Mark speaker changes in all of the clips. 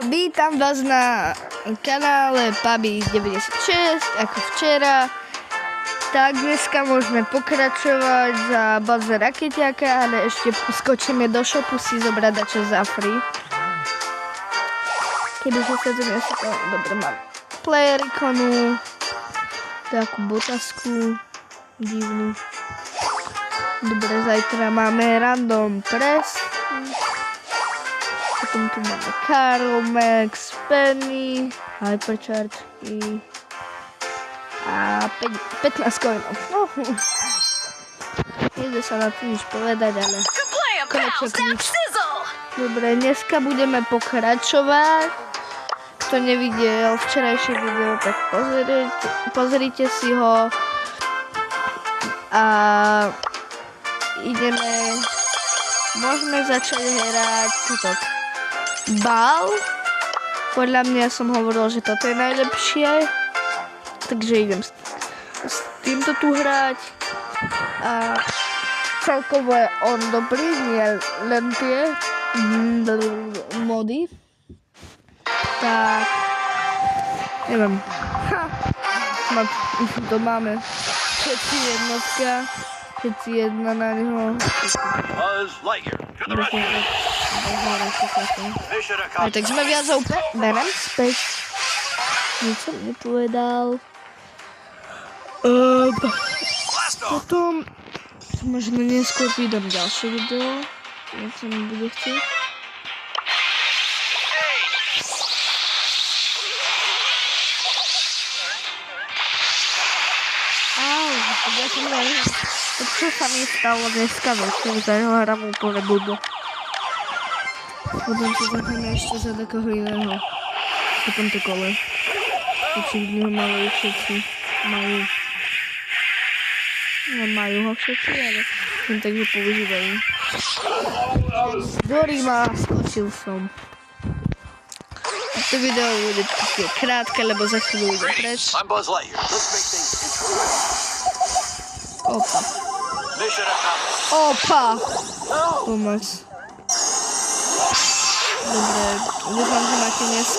Speaker 1: Vítam vás na kanále Pabi 96, ako včera. Tak dneska môžeme pokračovať za baze Raketiaka, ale ešte skočíme do shopu si zobrať dačo za free. Kebyže sa to dneska... Dobre, mám player ikonu, takú botasku divnú. Dobre, zajtra máme random press. Potom tu máme Karl, Max, Penny, Hypercharge a 15 coinov. Nejde sa na to nič povedať, ale konečne nič. Dobre, dneska budeme pokračovať. Kto nevidel včerajšie video, tak pozrite si ho. A môžeme začať hrať toto. Bal. Podľa mňa som hovoril, že toto je najlepšie. Takže idem s týmto tu hrať. A celkovo je on dobrý, nie len tie mody. Tak, neviem. To máme všetci jednotka. Všetci jedna na neho. Aj tak sme viac úplne. Berem späť. Nič som nepovedal. Potom možno neskôr vydám ďalšie video. Jak sa mi bude chcieť. Ja som neviem. Čo sa mi stalo dneska večer, za jeho hram úplne blbo. Potom si zacháme ešte za takého iného. Po tomto kole. Určite ho majú všetci. Majú ho všetci, ale len tak ho používajú. Dorima, skočil som. To video bude také krátke, lebo za chvíľu ide preč. Opa! Pomoc. Dobre, dúfam, že máte dnes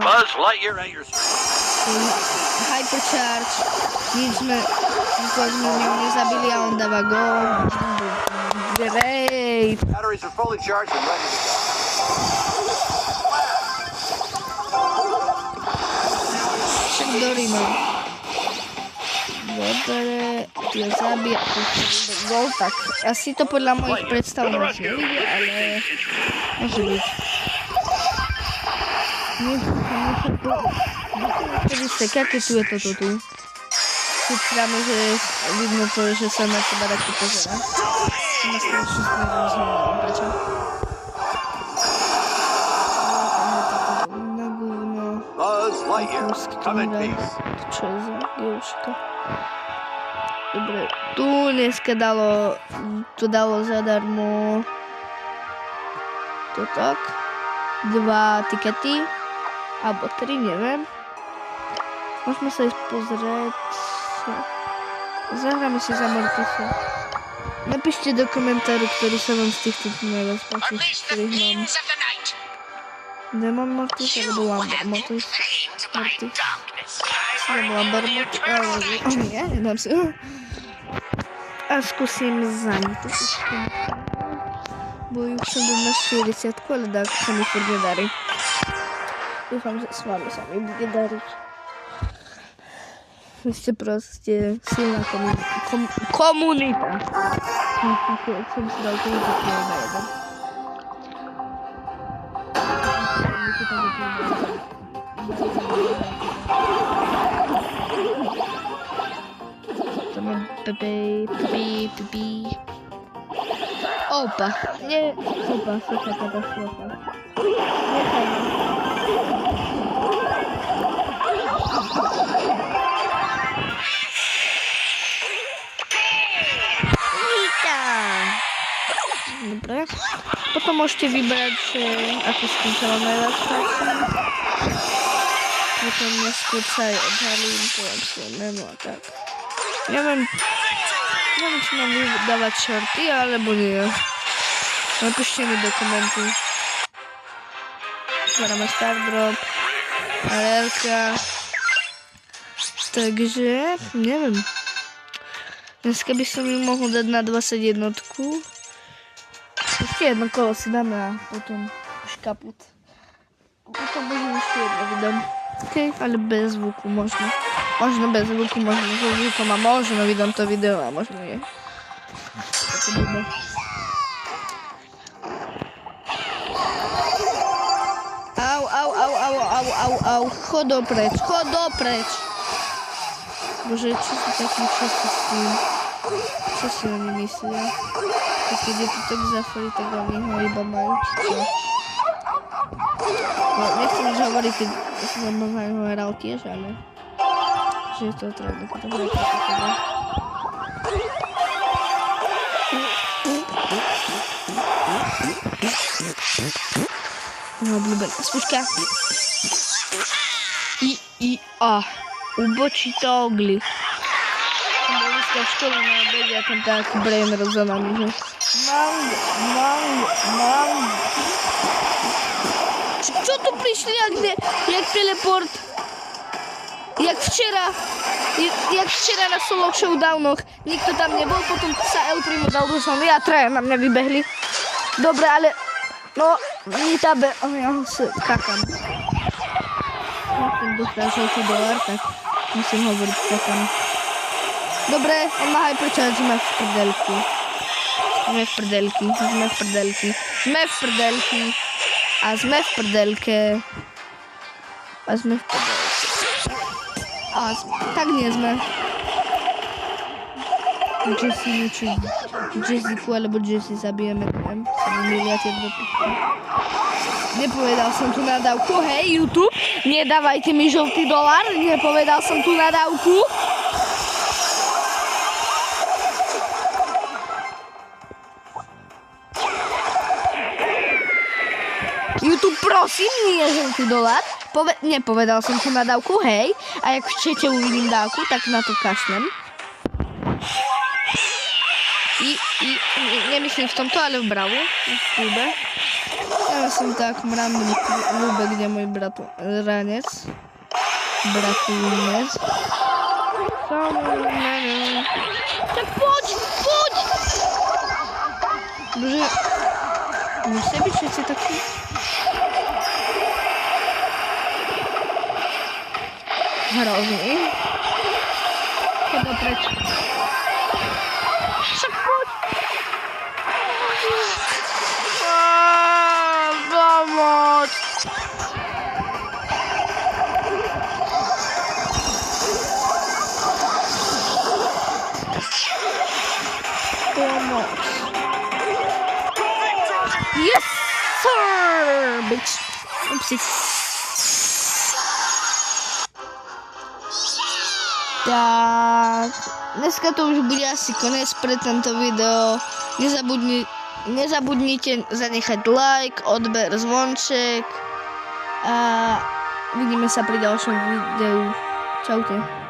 Speaker 2: Buzz Lightyear at your
Speaker 1: Hypercharge. Nikoho sme nezabili a on dáva gól. Great!
Speaker 2: batteries are fully charged and ready to go.
Speaker 1: Dorima. Dobre, ja zabija. Gol, tak. Asi to podľa mojich predstav moc nevidie, ale môže byť. Kedy sekáte, tu je toto tu. Keď práve, že vidno to, že sa na teba takto pozera. To ma strašne rozhodnú. Prečo?
Speaker 2: Buzz Lightyear, come in peace.
Speaker 1: Čo je za dievčka? Dobre, tu dneska dalo zadarmo to tak. 2 tikety. Alebo 3, neviem. Môžeme sa ísť pozrieť. Zahráme si za Mortisa. Napíšte do komentáru, ktorý sa vám z týchto najviac páči, ktorých mám. Demon Mortis alebo Lamber Mortis? Alebo Lamber Mortis? Nie, nedám si. A skúsim zaň. Bo už som byl na 40, ale tak sa mi furt nedarí. Dúfam, že s vami sa mi bude dariť. Vy ste proste silná komunita. Ako som si dal tomu taký na jeden. Tam je Pepe. Opa, nie, opa, sucha katastrofa. Nechaj. Dobre. Potom môžete vybrať, ako s tým sa vám najviac páči. Potom neskôr sa aj odhalím, to ja si neviem, a tak. Neviem, Neviem, či mám vydávať shorty, alebo nie. Napíšte mi do komentu. Zvaráme Stardrop. Arelka. Takže, neviem. Dneska by som ju mohol dať na 21. Ešte jedno kolo si dáme a potom už kaput. Potom možno ešte jedno vydám. OK, ale bez zvuku možno. Možno bez zvuku, možno so zvukom a možno vydám to video a možno nie. Au, chod dopreč. Bože, čo sú takí všetci s tým? Čo si oni myslia? Tak keď je to tak zafali, tak oni ho iba majú, či čo? No, nechcem nič hovoriť, keď som ho hral tiež, ale... Že je to treba potom hrať takého. No, obľúbená spúška. A. Ubočí to ogli. Som bol dneska v škole na obede a tam tak brain za nami, že mango. Čo tu prišli, jak teleport? Jak včera na solo showdownoch. Nikto tam nebol, potom sa El Primo dal do zóny a traja na mňa vybehli. Dobre, ale... No, Nitabe... Ja sa kakam. Ja keď dostal žltý dolár, tak musím hovoriť kakam. Dobre, on má hypercharge, sme v prdelky. A sme v prdelke. Tak nie sme. Jessiku alebo Jessie zabijeme, neviem. Nepovedal som tu nadávku, hej YouTube, nedávajte mi žltý dolár, nepovedal som tu nadávku. YouTube, prosím, nie žltý dolár. Nepovedal som tu nadávku, hej. A jak v čete uvidím dávku, tak na to kašlem. Nemyslím v tomto, ale v Bravu, v klube. Ja myslím tak v random klube, kde je môj bratranec. Tak poď! Bože, musia byť všetci takí. Hrozný. Chodá preč. Však poď! Pomoc! Yes, sir! Bitch. Oopsie. Tak, dneska to už bude asi konec pre tento video. Nezabudnite zanechať like, odber, zvonček a vidíme sa pri ďalšom videu. Čaute.